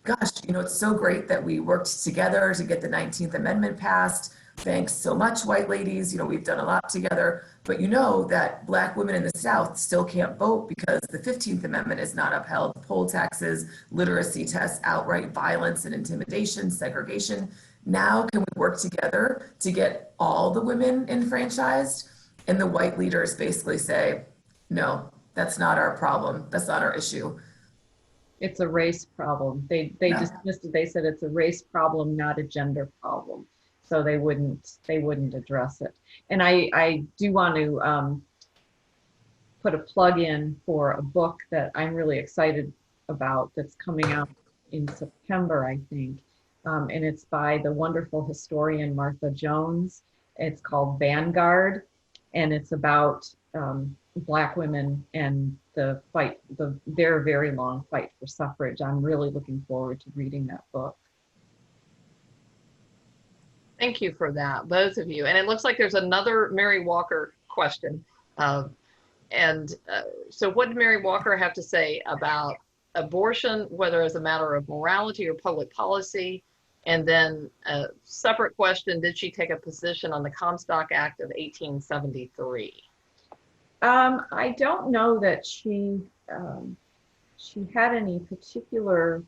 gosh, you know, it's so great that we worked together to get the 19th Amendment passed. Thanks so much, white ladies. You know, we've done a lot together, but you know that Black women in the South still can't vote because the 15th Amendment is not upheld. Poll taxes, literacy tests, outright violence and intimidation, segregation. Now can we work together to get all the women enfranchised? And the white leaders basically say, no, that's not our problem. That's not our issue. It's a race problem. They dismissed it. They said it's a race problem, not a gender problem. So they wouldn't address it. And I do want to put a plug in for a book that I'm really excited about that's coming out in September, I think. And it's by the wonderful historian Martha Jones. It's called Vanguard, and it's about Black women and the fight, their very long fight for suffrage. I'm really looking forward to reading that book. Thank you for that, both of you. And it looks like there's another Mary Walker question. So what did Mary Walker have to say about abortion, whether as a matter of morality or public policy? And then a separate question, did she take a position on the Comstock Act of 1873? I don't know that she had any particular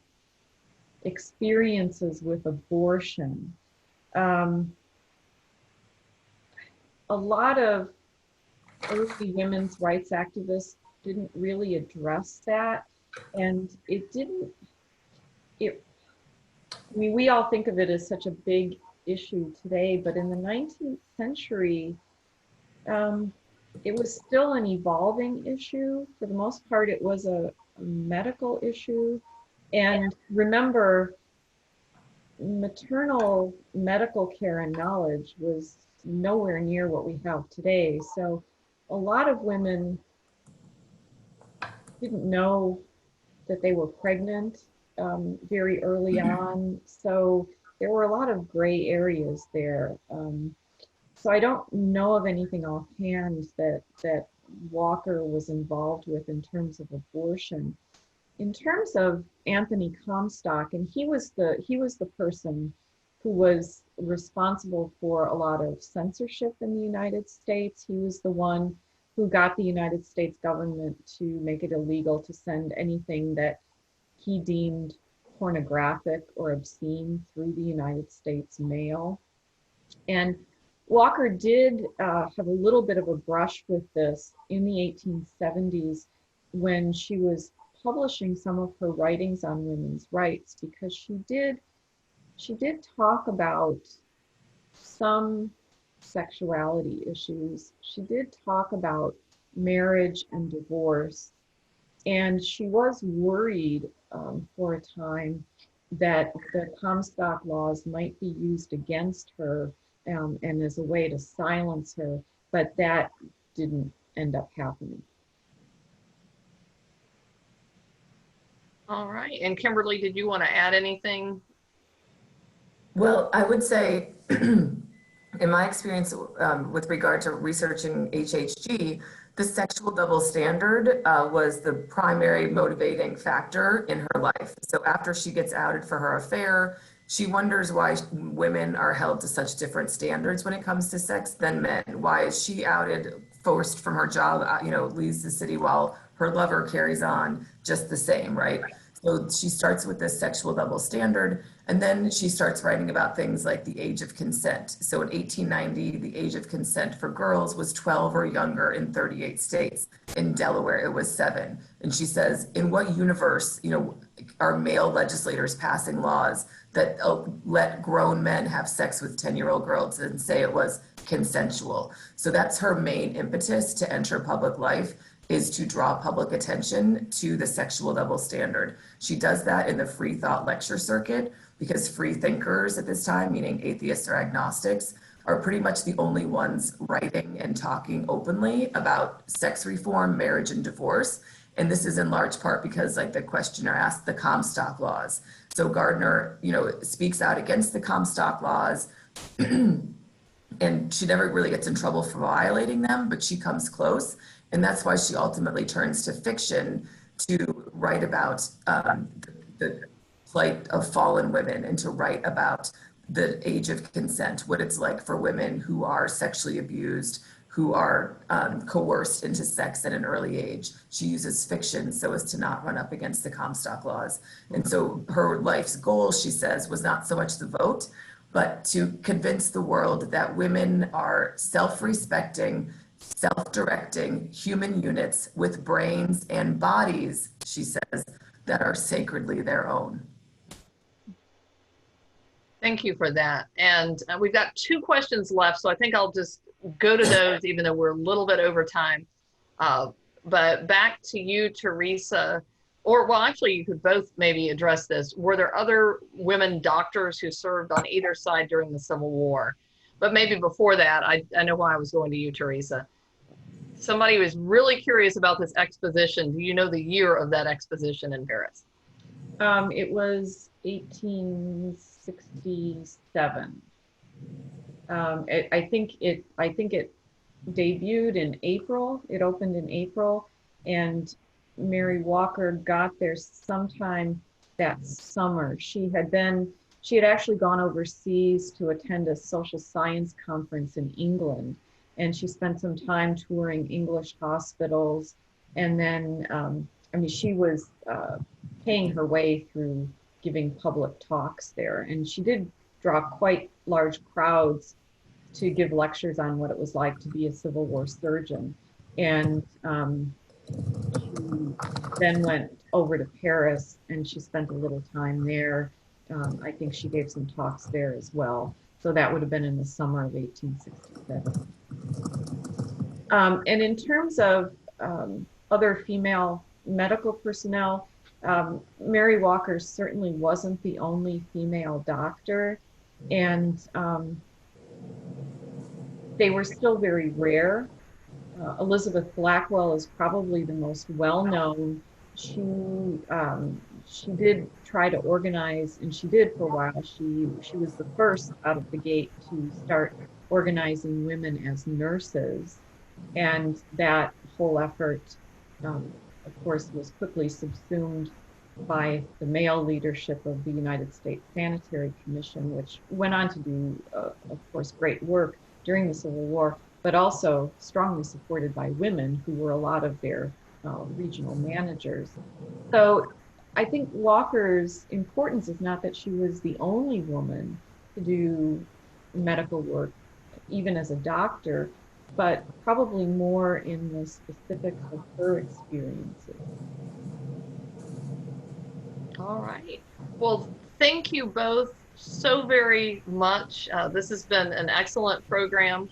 experiences with abortion. A lot of early women's rights activists didn't really address that, and I mean, we all think of it as such a big issue today, but in the 19th century, it was still an evolving issue. For the most part, it was a medical issue. And remember, maternal medical care and knowledge was nowhere near what we have today. So a lot of women didn't know that they were pregnant very early on. So there were a lot of gray areas there. So I don't know of anything offhand that Walker was involved with in terms of abortion. In terms of Anthony Comstock, and he was the person who was responsible for a lot of censorship in the United States. He was the one who got the United States government to make it illegal to send anything that he deemed pornographic or obscene through the United States mail. And Walker did have a little bit of a brush with this in the 1870s when she was publishing some of her writings on women's rights, because she did talk about some sexuality issues. She did talk about marriage and divorce, and she was worried for a time that the Comstock laws might be used against her and as a way to silence her, but that didn't end up happening. All right. And Kimberly, did you want to add anything? Well, I would say, in my experience with regard to researching HHG, the sexual double standard was the primary motivating factor in her life. So after she gets outed for her affair, she wonders why women are held to such different standards when it comes to sex than men. Why is she outed, forced from her job, leaves the city while her lover carries on just the same, right? So she starts with this sexual double standard, and then she starts writing about things like the age of consent. So in 1890, the age of consent for girls was 12 or younger in 38 states. In Delaware, it was 7. And she says, in what universe, are male legislators passing laws that let grown men have sex with 10-year-old girls and say it was consensual? So that's her main impetus to enter public life, is to draw public attention to the sexual double standard. She does that in the free thought lecture circuit, because free thinkers at this time, meaning atheists or agnostics, are pretty much the only ones writing and talking openly about sex reform, marriage, and divorce. And this is in large part because, like the questioner asked, the Comstock laws. So Gardner, speaks out against the Comstock laws, and she never really gets in trouble for violating them, but she comes close. And that's why she ultimately turns to fiction to write about the plight of fallen women, and to write about the age of consent, what it's like for women who are sexually abused, who are coerced into sex at an early age. She uses fiction so as to not run up against the Comstock laws. And so her life's goal, she says, was not so much the vote, but to convince the world that women are self-respecting, self-directing human units with brains and bodies, she says, that are sacredly their own. Thank you for that. And we've got 2 questions left, so I think I'll just go to those, even though we're a little bit over time. But back to you, Theresa, or well, actually, you could both maybe address this. Were there other women doctors who served on either side during the Civil War? But maybe before that, I know why I was going to you, Theresa. Somebody was really curious about this exposition. Do you know the year of that exposition in Paris? It was 1867. I think it debuted in April. It opened in April, and Mary Walker got there sometime that summer. She had actually gone overseas to attend a social science conference in England, and she spent some time touring English hospitals. And then, she was paying her way through giving public talks there. And she did draw quite large crowds to give lectures on what it was like to be a Civil War surgeon. And she then went over to Paris, and she spent a little time there. I think she gave some talks there as well. So that would have been in the summer of 1867. And in terms of other female medical personnel, Mary Walker certainly wasn't the only female doctor, and they were still very rare. Elizabeth Blackwell is probably the most well-known. She did try to organize, and she did for a while. She was the first out of the gate to start organizing women as nurses, and that whole effort, of course, was quickly subsumed by the male leadership of the United States Sanitary Commission, which went on to do, of course, great work during the Civil War. but also strongly supported by women who were a lot of their regional managers. So I think Walker's importance is not that she was the only woman to do medical work, even as a doctor, but probably more in the specifics of her experiences. All right. Well, thank you both so very much. This has been an excellent program.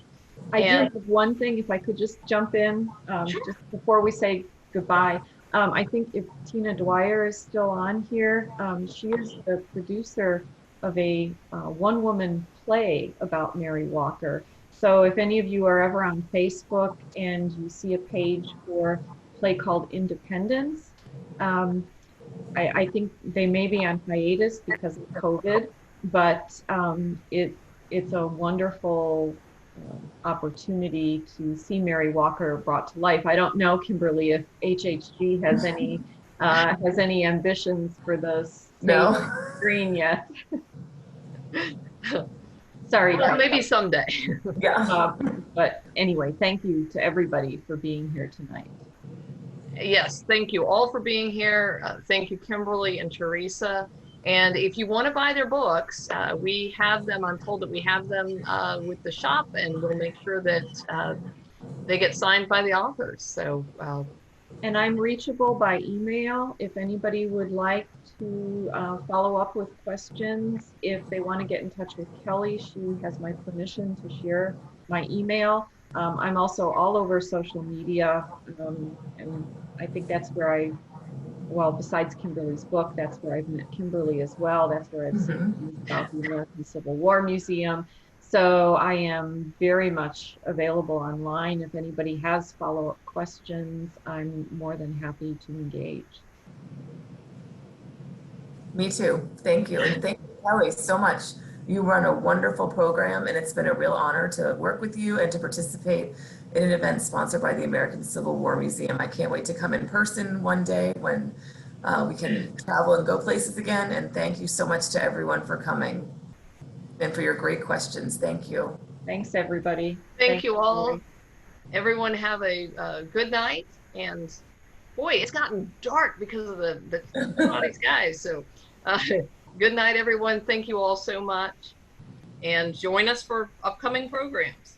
I do have one thing, if I could just jump in, Sure. just before we say goodbye. I think if Tina Dwyer is still on here, she is the producer of a one-woman play about Mary Walker. So if any of you are ever on Facebook and you see a page for a play called Independence, I think they may be on hiatus because of COVID, but it's a wonderful opportunity to see Mary Walker brought to life. I don't know, Kimberly, if HHG has any ambitions for the stage screen yet. Sorry. Well, maybe someday. Yeah. But anyway, thank you to everybody for being here tonight. Yes, thank you all for being here. Thank you, Kimberly and Theresa. And if you want to buy their books, we have them. I'm told that we have them with the shop, and we'll make sure that they get signed by the authors. So, and I'm reachable by email if anybody would like to follow up with questions. If they want to get in touch with Kelly, she has my permission to share my email. I'm also all over social media, and I think that's where well, besides Kimberly's book, that's where I've met Kimberly as well. That's where I've seen about the American Civil War Museum. So I am very much available online. If anybody has follow-up questions, I'm more than happy to engage. Me too. Thank you. And thank you, Kelly, so much. You run a wonderful program, and it's been a real honor to work with you and to participate in an event sponsored by the American Civil War Museum. I can't wait to come in person one day when we can travel and go places again. And thank you so much to everyone for coming and for your great questions. Thank you. Thanks, everybody. Thank you all. Everyone have a good night. And boy, it's gotten dark because of the cloudy skies. So good night, everyone. Thank you all so much. And join us for upcoming programs.